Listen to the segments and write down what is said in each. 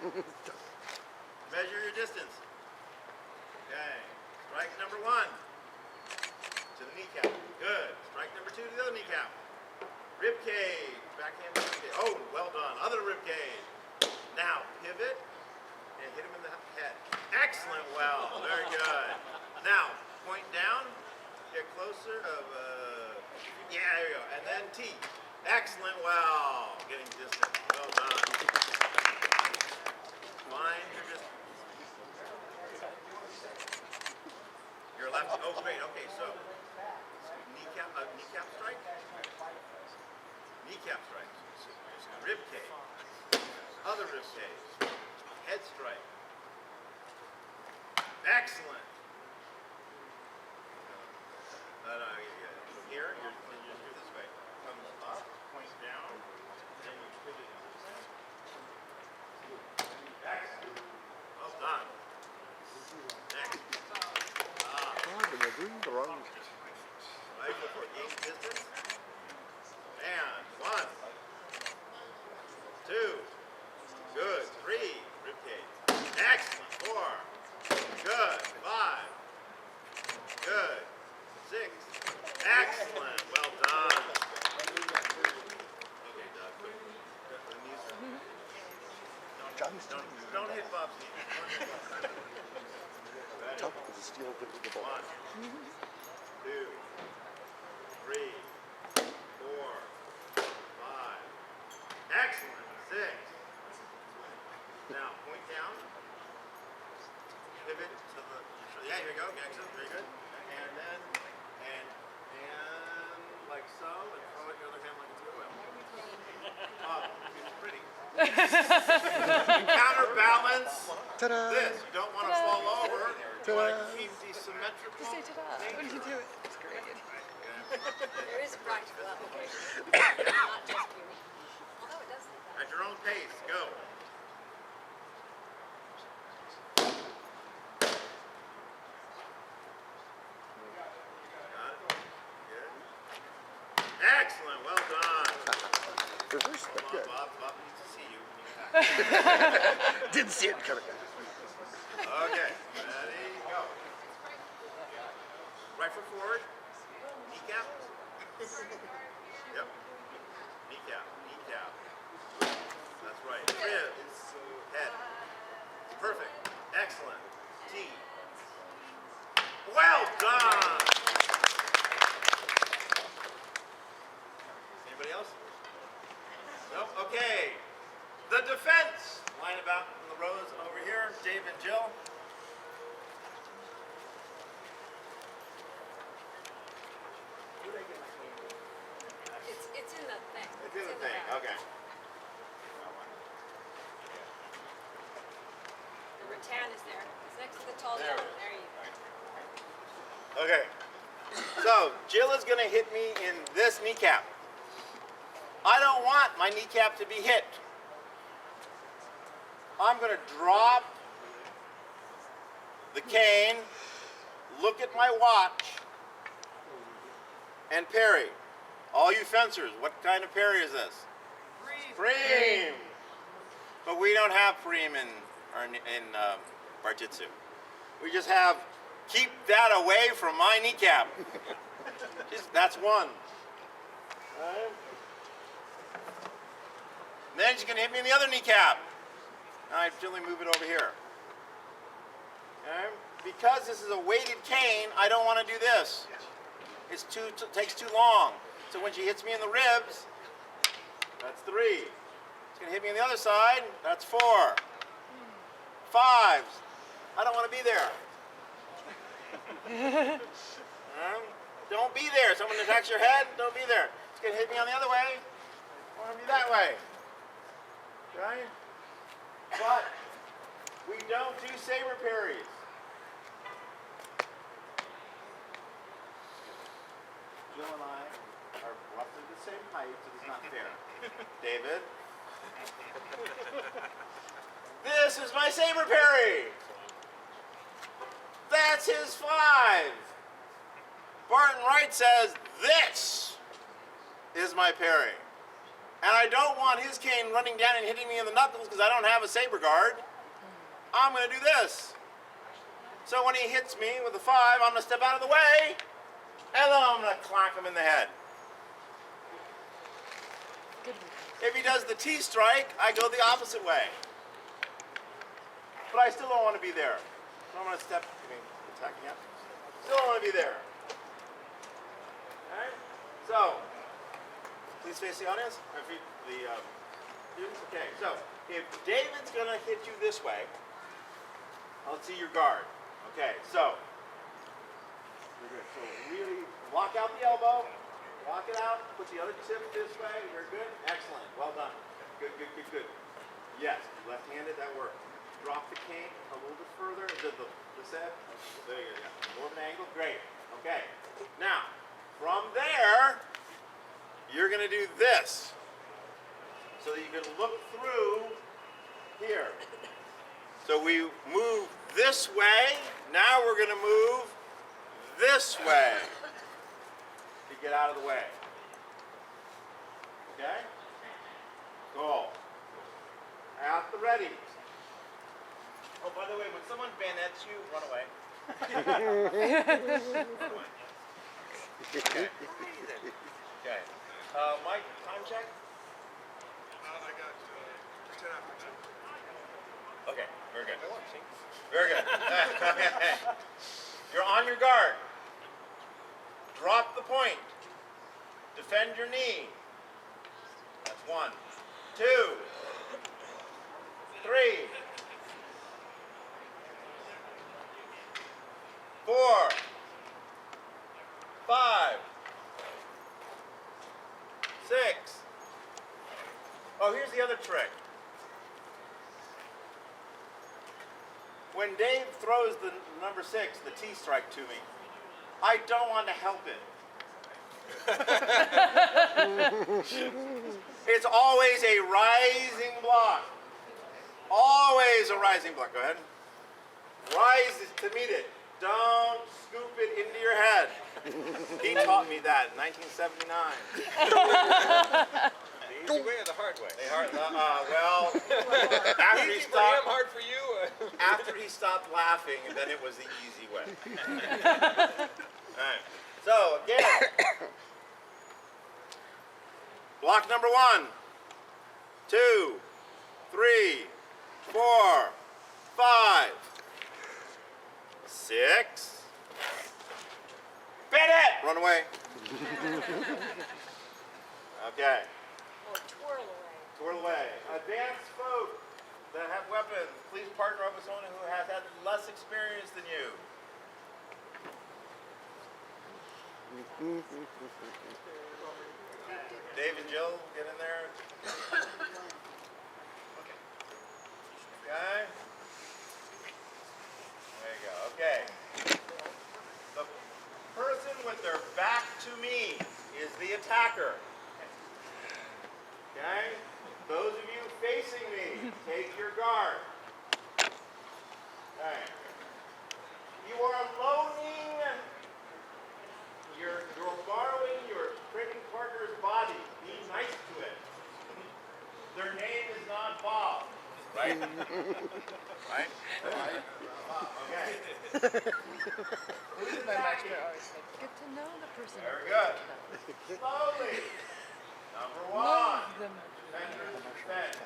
Measure your distance. Okay. Strike number 1 to the kneecap. Good. Strike number 2 to the other kneecap. Rib cage. Backhand rib cage. Oh, well done. Other rib cage. Now pivot and hit him in the head. Excellent. Well. Very good. Now point down. Get closer. Yeah, there you go. And then T. Excellent. Well. Getting distance. Well done. Find your distance. Your left. Oh, great. Okay, so kneecap strike. Kneecap strike. Rib cage. Other rib cage. Head strike. Excellent. From here, you're this way. Come up, point down, then you pivot. Excellent. Well done. Next. They're doing the wrong. Right before gain distance. And 1, 2, good. 3, rib cage. Excellent. 4, good. 5, good. 6, excellent. Well done. Okay, Doug. Don't hit Bob's knee. Top of the steel bit with the ball. 1, 2, 3, 4, 5. Excellent. 6. Now point down. Pivot to the. Yeah, here we go. Excellent. Very good. And then like so, and throw it your other hand like a throw it. Oh, it's pretty. Counterbalance. Ta-da! This. You don't want to fall over. You want to keep the symmetrical. Just say ta-da when you do it. It's great. There is a practical application, not just beauty. Although it does say that. At your own pace, go. Got it? Good. Excellent, well done. Reverse, but Come on, good. Bob needs to see you when you attack. Didn't see it coming. Okay, ready, go. Right foot forward. Kneecap. Yep. Kneecap. That's right. Ribs. Head. Perfect. Excellent. T. Well done. Anybody else? Nope. Okay. The defense. Line about in the rows over here. Dave and Jill. It's in the thing. It's in the thing. back. Okay. The rattan is there. It's next to the tall There yellow. it is. There you go. Okay. So Jill is going to hit me in this kneecap. I don't want my kneecap to be hit. I'm going to drop the cane, look at my watch, and parry. All you fencers, what kind of parry is this? Preem. But we don't have preem in Bartitsu. We just have keep that away from my kneecap. That's 1. Right. Then she's going to hit me in the other kneecap. Now I gently move it over here. Okay. Because this is a weighted cane, I don't want to do this. It takes too long. So when she hits me in the ribs, that's 3. She's going to hit me on the other side, that's 4. 5s. I don't want to be there. Don't be there. Someone attacks your head, don't be there. It's going to hit me on the other way. I want to be that way. Right? But we don't do saber parries. Jill and I are roughly the same height, so it's not fair. David? This is my saber parry. That's his 5. Barton Wright says, this is my parry. and I don't want his cane running down and hitting me in the knuckles because I don't have a saber guard, I'm going to do this. So when he hits me with a 5, I'm going to step out of the way, and then I'm going to clock him in the head. If he does the T-strike, I go the opposite way. But I still don't want to be there. So I'm going to attack again. Still don't want to be there. Okay? So, please face the audience. Or the students. Okay, so if David's going to hit you this way, let's see your guard. Okay, so you're good. So really block out the elbow, walk it out, put the other tip this way. You're good. Excellent. Well done. Good, good, good, good. Yes, left-handed, that worked. Drop the cane a little bit further. The set. There you go. More of an angle. Great. Okay. Now, from there, you're going to do this. So that you can look through here. So we move this way. Now we're going to move this way to get out of the way. Okay? Go. At the ready. Oh, by the way, when someone bayonets you, run away. Run away. Okay. Okay. Mike, time check? I got 10 after 2. Okay, very good. Very good. You're on your guard. Drop the point. Defend your knee. That's 1, 2, 3, 4, 5, 6. Oh, here's the other trick. When Dave throws the number 6, the T-strike to me, I don't want to help it. It's always a rising block. Always a rising block. Go ahead. Rise to meet it. Don't scoop it into your head. He taught me that in 1979. The easy way or the hard way? Well, after he Easy for him, stopped, hard for you. after he stopped laughing, then it was the easy way. All right. So again, block number 1, 2, 3, 4, 5, 6. Bit it! Run away. Okay. Or twirl away. Twirl away. Advanced folk that have weapons, please partner up with someone who has had less experience than you. Dave and Jill, get in there. Okay. There you go. Okay. The person with their back to me is the attacker. Okay? Those of you facing me, take your guard. Okay. You are loaning, you're borrowing your training partner's body. Be nice to it. Their name is not Bob. Right? Right? Right? Okay. Who's My master attacking? always said, get to know the person. Very good. Slowly. Number 1. Love them. Defenders defend.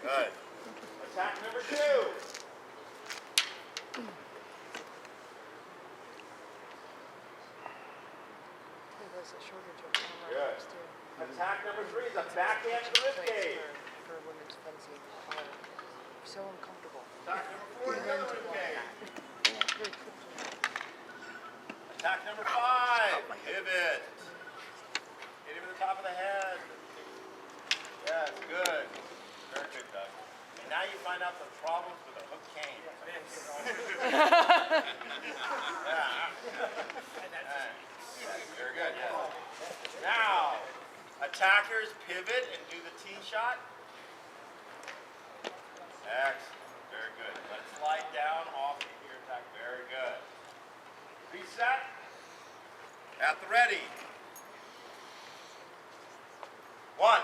Good. Attack number 2. There's a shortage of camera Good. arms too. Attack number 3 is a backhand to rib cage. For women's fencing. Oh, so uncomfortable. Attack number 4 is another rib cage. Attack number 5. Pivot. Hit him in the top of the head. Yes, good. Very good, Doug. And now you find out the problems with a hook cane. Yeah. Very good. Yeah. Now, attackers pivot and do the tee shot. Excellent. Very good. Let it slide down off into your attack. Very Reset. At the ready. 1,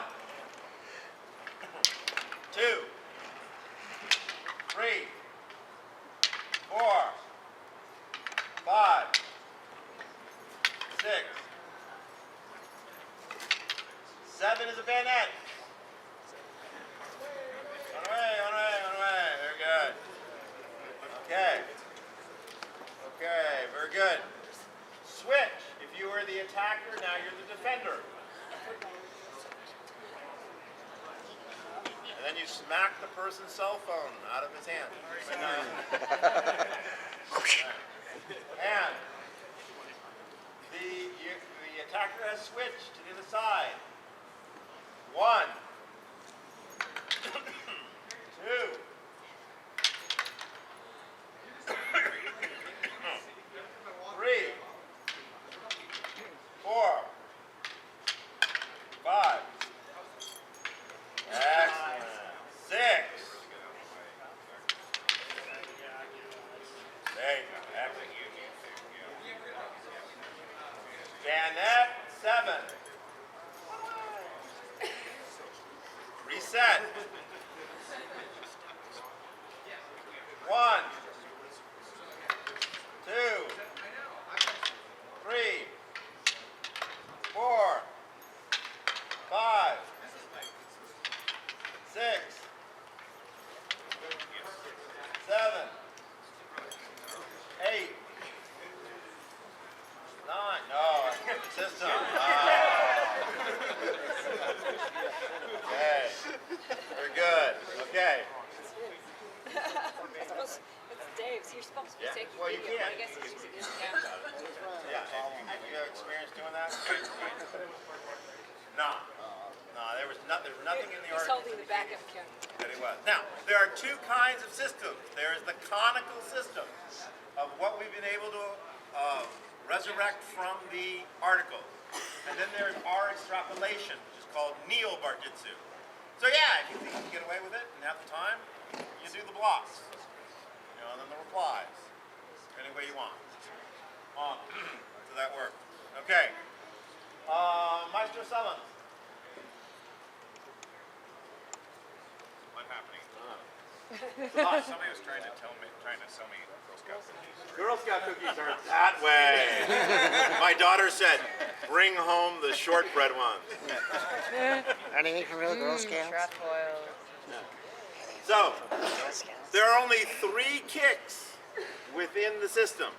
2, 3, 4, 5, 6, 7 is a bayonet. On away, on away, on away. Very good. Okay. Okay, very good. Switch. If you were the attacker, now you're the defender. And then you smack the person's cell phone out of his hand. And the attacker has switched to the other side. 1, 2, 3, 4, 5. Excellent. 6. There you go. Excellent. Bayonet 7. Reset. 1, 2, 3, 4, 5, 6, 7, 8, 9. No, system. Okay. Very good. Okay. It's Dave's. You're supposed to be Yeah. taking Well, you video, but can. I guess he's using his camera. Yeah. Have you have experience doing that? No. No, there's nothing in the He's article holding the backup camera. that it was. Now, there are two kinds of systems. There is the conical system of what we've been able to resurrect from the article. And then there's our extrapolation, which is called neo-Bartitsu. So yeah, if you think you can get away with it and have the time, you do the blocks. You know, and then the replies. Any way you want. So that works. Okay. Maestro Sullen. What happening? Somebody was trying to sell me Girl Scout cookies. Girl Scout cookies are that way. My daughter said, bring home the shortbread ones. Anything from real Girl Scouts? Trefoil. So, Girl Scouts. there are only 3 kicks within the system.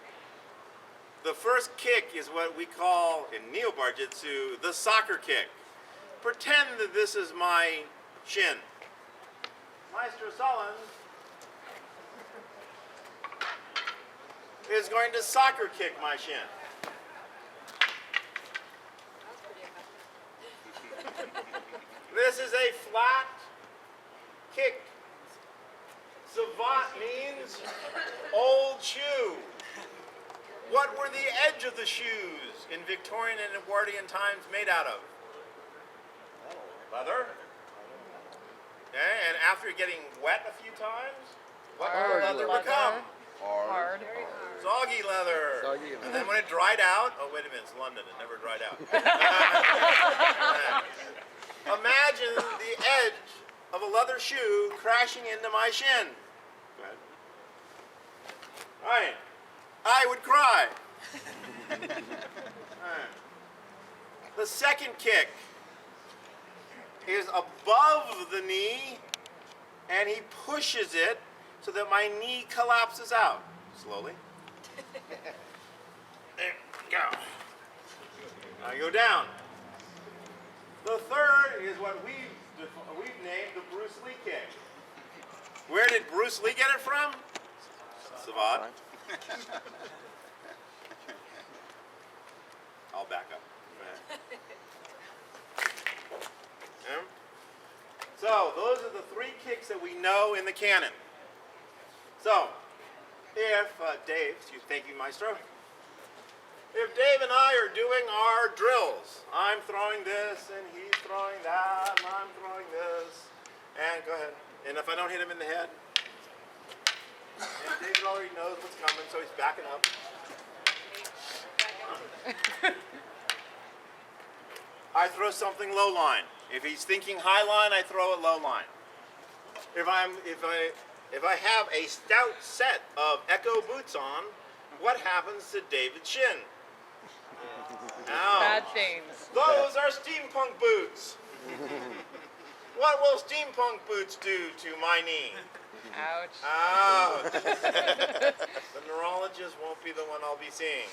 The first kick is what we call, in Neo-Bartitsu, the soccer kick. Pretend that this is my shin. Maestro Sullen is going to soccer kick my shin. That's pretty effective. This is a flat kick. Savant means old shoe. What were the edge of the shoes in Victorian and Edwardian times made out of? Leather. Okay, and after getting wet a few times, what will Hard leather leather. become? Hard. Soggy leather. Soggy And then when it dried out, oh wait a minute, it's London, it never dried out. Imagine the edge of a leather shoe crashing into my shin. Go ahead. All right. I would cry. All right. The second kick is above the knee, and he pushes it so that my knee collapses out. Slowly. There you go. Now you go down. The third is what we've named the Bruce Lee kick. Where did Bruce Lee get it from? Savant. I'll back up. Yeah. So those are the 3 kicks that we know in the canon. So, if thank you, Maestro. If Dave and I are doing our drills, I'm throwing this and he's throwing that and I'm throwing this, and go ahead. And if I don't hit him in the head, and David already knows what's coming, so he's backing up. throw something low line. If he's thinking high line, I throw it low line. If I have a stout set of Echo boots on, what happens to David's shin? Bad Ouch. things. Those are steampunk boots. What will steampunk boots do to my knee? Ouch. Ouch. The neurologist won't be the one I'll be seeing.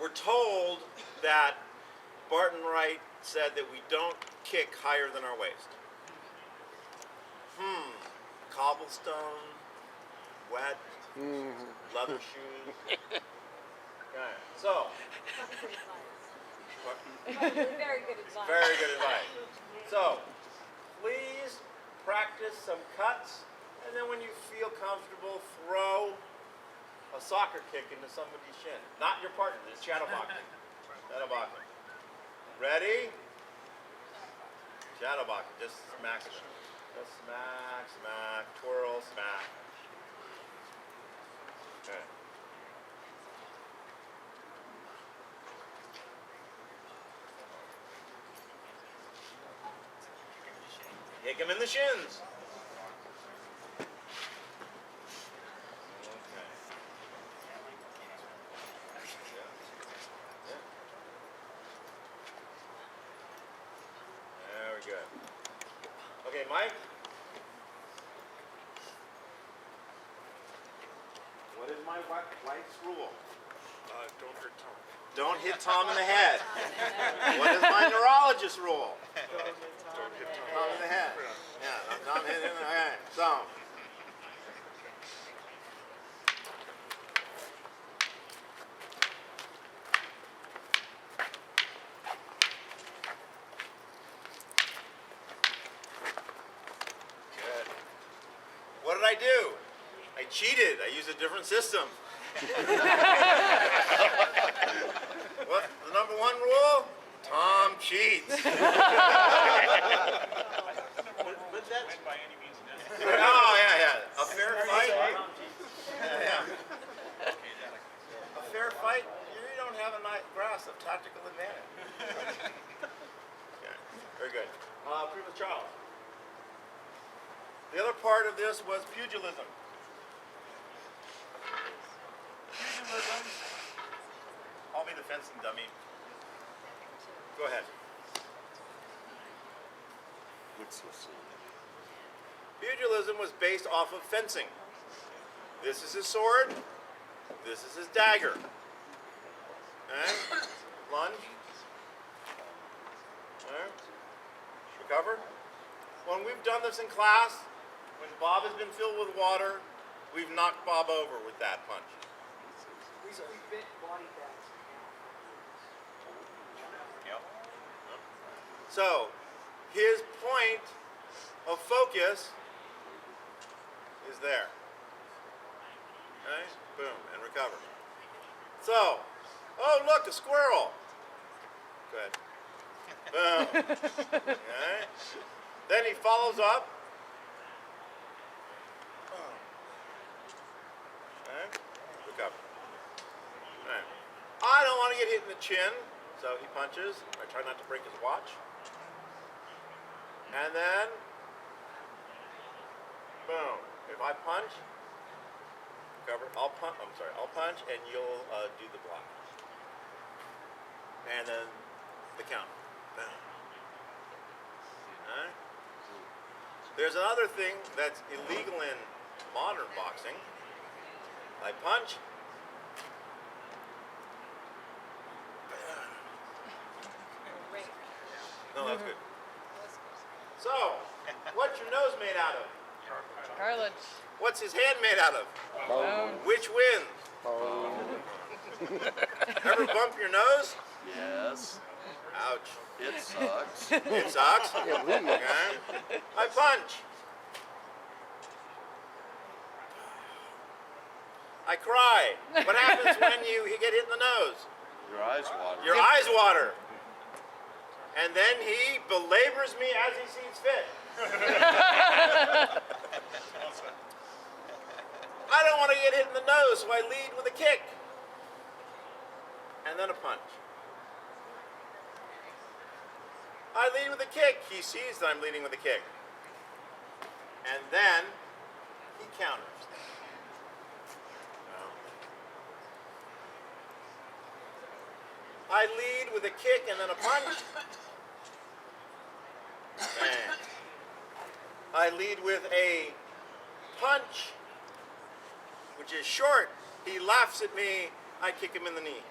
We're told that Barton Wright said that we don't kick higher than our waist. Cobblestone, wet, leather shoes. Okay, so. Very good advice. Very good advice. So, please practice some cuts, and then when you feel comfortable, throw a soccer kick into somebody's shin. Not your partner, it's shadow boxing. Shadow boxing. Ready? Shadow boxing, just smack it. Just smack, smack, twirl, smack. Okay. Kick him in the shins. Okay. Yeah. Very good. Okay, Mike. What is my wife's rule? Don't hurt Tom. Don't hit Tom in the head. What is my neurologist's rule? Don't hit Tom. Tom in the head. Yeah, Tom hit him in the head. So. Good. What did I do? I cheated. I used a different system. What? The number one rule? Tom cheats. Win by any means necessary. Oh, yeah. A fair fight? Yeah. A fair fight, you don't have a nice grasp of tactical advantage. Yeah, very good. Previous Charles. The other part of this was pugilism. Pugilism. I'll be the fencing dummy. Go ahead. What's this? Pugilism was based off of fencing. This is his sword. This is his dagger. Okay? Lunge. Okay? Recover. When we've done this in class, when Bob has been filled with water, we've knocked Bob over with that punch. Yep. So, his point of focus is there. Okay? Boom, and recover. So, oh look, a squirrel. Good. Boom. Okay? Then he follows up. Okay? Recover. Alright. I don't want to get hit in the chin, so he punches. I try not to break his watch. And then, boom. If I punch, recover. I'll punch, and you'll do the block. And then the count. Boom. Alright? There's another thing that's illegal in modern boxing. I punch. Great. No, that's good. So, what's your nose made out of? Cartilage. What's his hand made out of? Bone. Which wins? Ever bump your nose? Yes. Ouch. It sucks. It sucks. Yeah, we- Okay. I punch. I cry. What happens when you get hit in the nose? Your eyes water. Your eyes water. And then he belabors me as he sees fit. I don't want to get hit in the nose, so I lead with a kick. and then a punch. I lead with a kick. He sees that I'm leading with a kick. And then he counters. No. I lead with a kick and then a punch. Bang. I lead with a punch, which is short. He laughs at me. I kick him in the knee.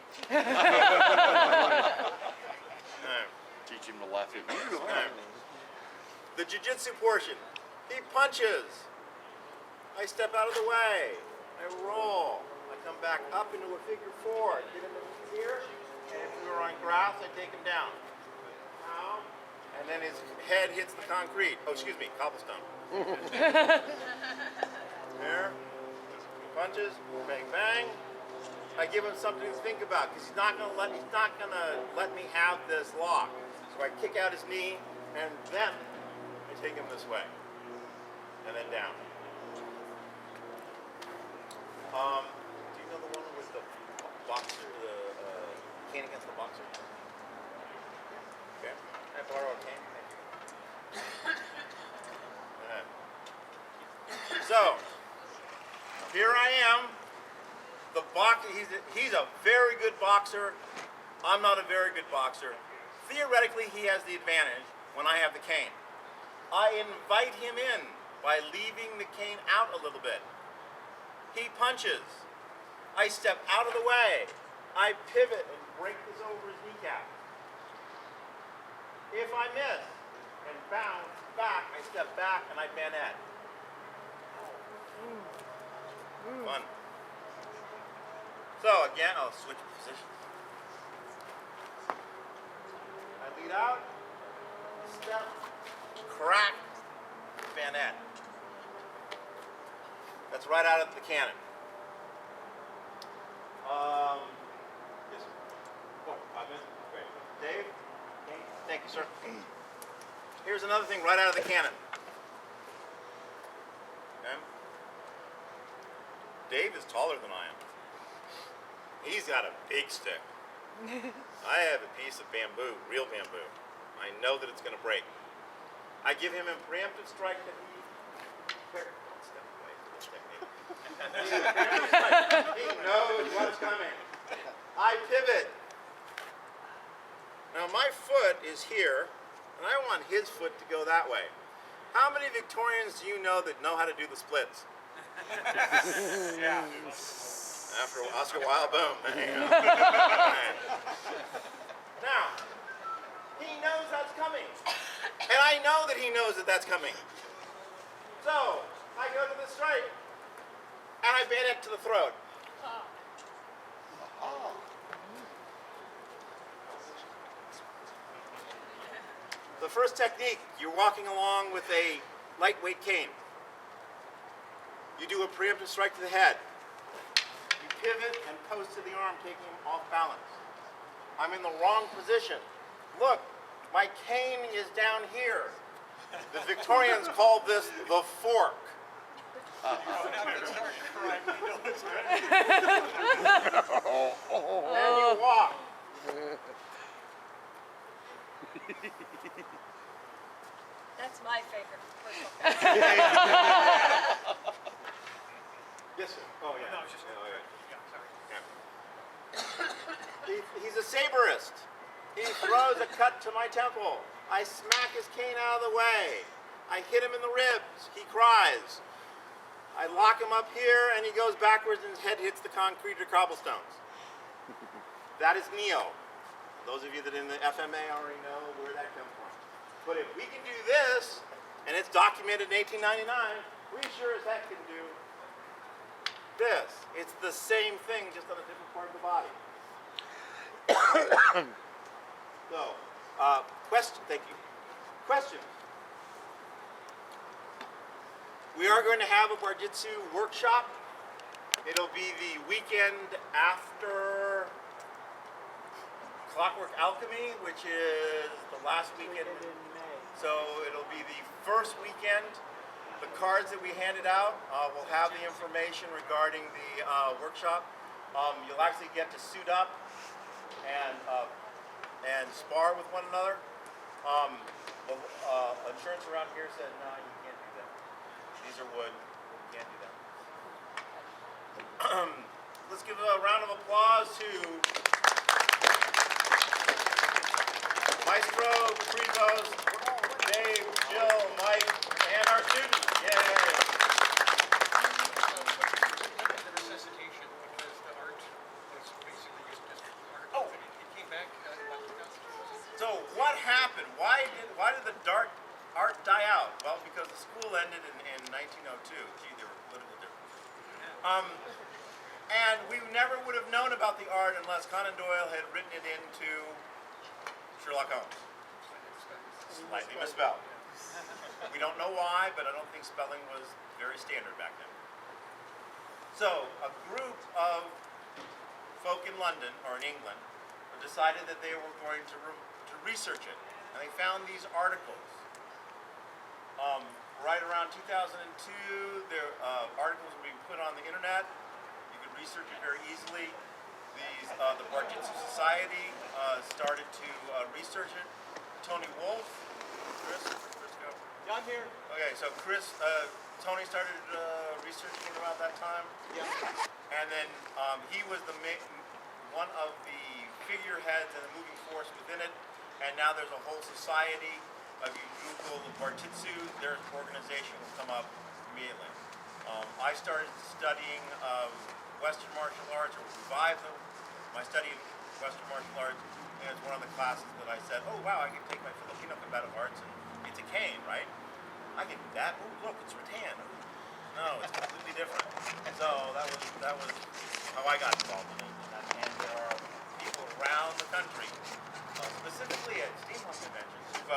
Teach him to laugh at you. The jiu-jitsu portion. He punches. I step out of the way. I roll. I come back up into a figure four. Get him here. And if we were on grass, I take him down. Down. And then his head hits the concrete. Oh, excuse me, cobblestone. There. He punches. Bang, bang. I give him something to think about because he's not gonna let me have this lock. So I kick out his knee, and then I take him this way, and then down. Do you know the one with the boxer, the cane against the boxer? Okay. Can I borrow a cane? Thank you. So here I am. The boxer, he's a very good boxer. I'm not a very good boxer. Theoretically, he has the advantage when I have the cane. I invite him in by leaving the cane out a little bit. He punches. I step out of the way. I pivot and break this over his kneecap. If I miss and bounce back, I step back and I bayonet. Fun. So again, I'll switch positions. I lead out, step, crack, bayonet. That's right out of the cannon. Yes, sir. Oh, 5 minutes? Great. Dave? Thank you, sir. Here's another thing right out of the cannon. Okay. Dave is taller than I am. He's got a big stick. I have a piece of bamboo, real bamboo. I know that it's going to break. I give him a preemptive strike that he... Step away from this technique. He knows what's coming. I pivot. Now my foot is here, and I want his foot to go that way. How many Victorians do you know that know how to do the splits? Yeah. After Oscar Wilde, boom. Now, he knows that's coming. And I know that he knows that that's coming. So, I go to the strike. And I bayonet to the throat. The first technique, you're walking along with a lightweight cane. You do a preemptive strike to the head. Pivot and post to the arm, taking him off balance. I'm in the wrong position. Look, my cane is down here. The Victorians called this the fork. And you walk. That's my favorite personal. Yes, sir. Oh, yeah. No, I was just Oh, yeah. sorry. He's a saberist. He throws a cut to my temple. I smack his cane out of the way. I hit him in the ribs. He cries. I lock him up here, and he goes backwards, and his head hits the concrete or cobblestones. That is Neo. Those of you that are in the FMA already know where that comes from. But if we can do this, and it's documented in 1899, we sure as heck can do this. It's the same thing, just on a different part of the body. So, question, thank you. Question. We are going to have a Bartitsu workshop. It'll be the weekend after Clockwork Alchemy, which is the last weekend in May. So it'll be the first weekend. The cards that we handed out will have the information regarding the workshop. You'll actually get to suit up. and spar with one another. Insurance around here said, no, you can't do that. These are wood. You can't do that. Let's give a round of applause to Maestro, Prevost, Dave, Jill, Mike, and our students. Yay! The resuscitation, because the art was basically just art. Oh. It came back about 2000. So what happened? Why did the art die out? Well, because the school ended in 1902. Gee, there were political differences. And we never would have known about the art unless Conan Doyle had written it into Sherlock Holmes. Slightly misspelled. We don't know why, but I don't think spelling was very standard back then. So a group of folk in London, or in England, decided that they were going to research it. And they found these articles. Right around 2002, their articles were being put on the internet. You could research it very easily. The Bartitsu Society started to research it. Tony Wolfe, Chris go. Yeah, I'm here. Okay, so Tony started researching it around that time. Yeah. And then he was one of the figureheads and the moving force within it. And now there's a whole society. If you Google the Bartitsu, their organization will come up immediately. I started studying Western martial arts, or revived my study of Western martial arts, and it's one of the classes that I said, oh wow, I can take my Filipino combative arts, and it's a cane, right? I can do that. Oh look, it's rattan. No, it's completely different. And so that was how I got involved in it. And there are people around the country, specifically at steampunk conventions, who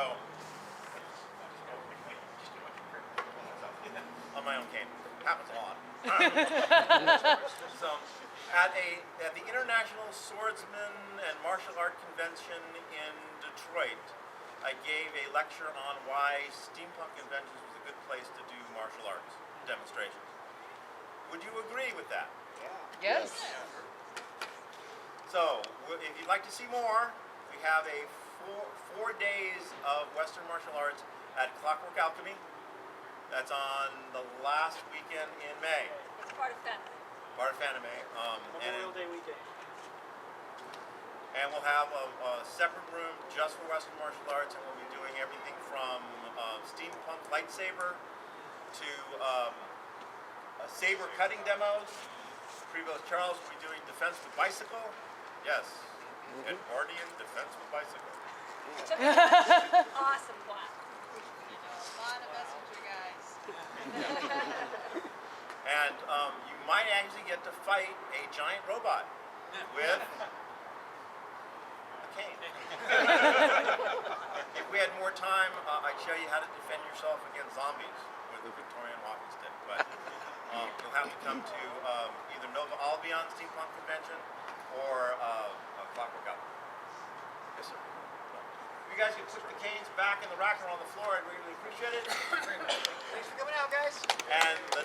on my own cane. Happens a lot. So, at the International Swordsman and Martial Art Convention in Detroit, I gave a lecture on why steampunk conventions was a good place to do martial arts demonstrations. Would you agree with that? Yes. So, if you'd like to see more, we have a four days of Western martial arts at Clockwork Alchemy. That's on the last weekend in May. It's part of that. Part of anime. Memorial Day weekend. And we'll have a separate room just for Western martial arts, and we'll be doing everything from steampunk lightsaber to saber cutting demos. Prevost Charles will be doing defense with bicycle. Yes, Edwardian defense with bicycle. Awesome class. You know, a lot of messenger guys. And you might actually get to fight a giant robot with a cane. If we had more time, I'd show you how to defend yourself against zombies with a Victorian walking stick. But you'll have to come to either Nova Albion Steampunk Convention or Clockwork Alchemy. Yes, sir. If you guys could put the canes back in the rack or on the floor, I'd really appreciate it. Thanks for coming out, guys. And the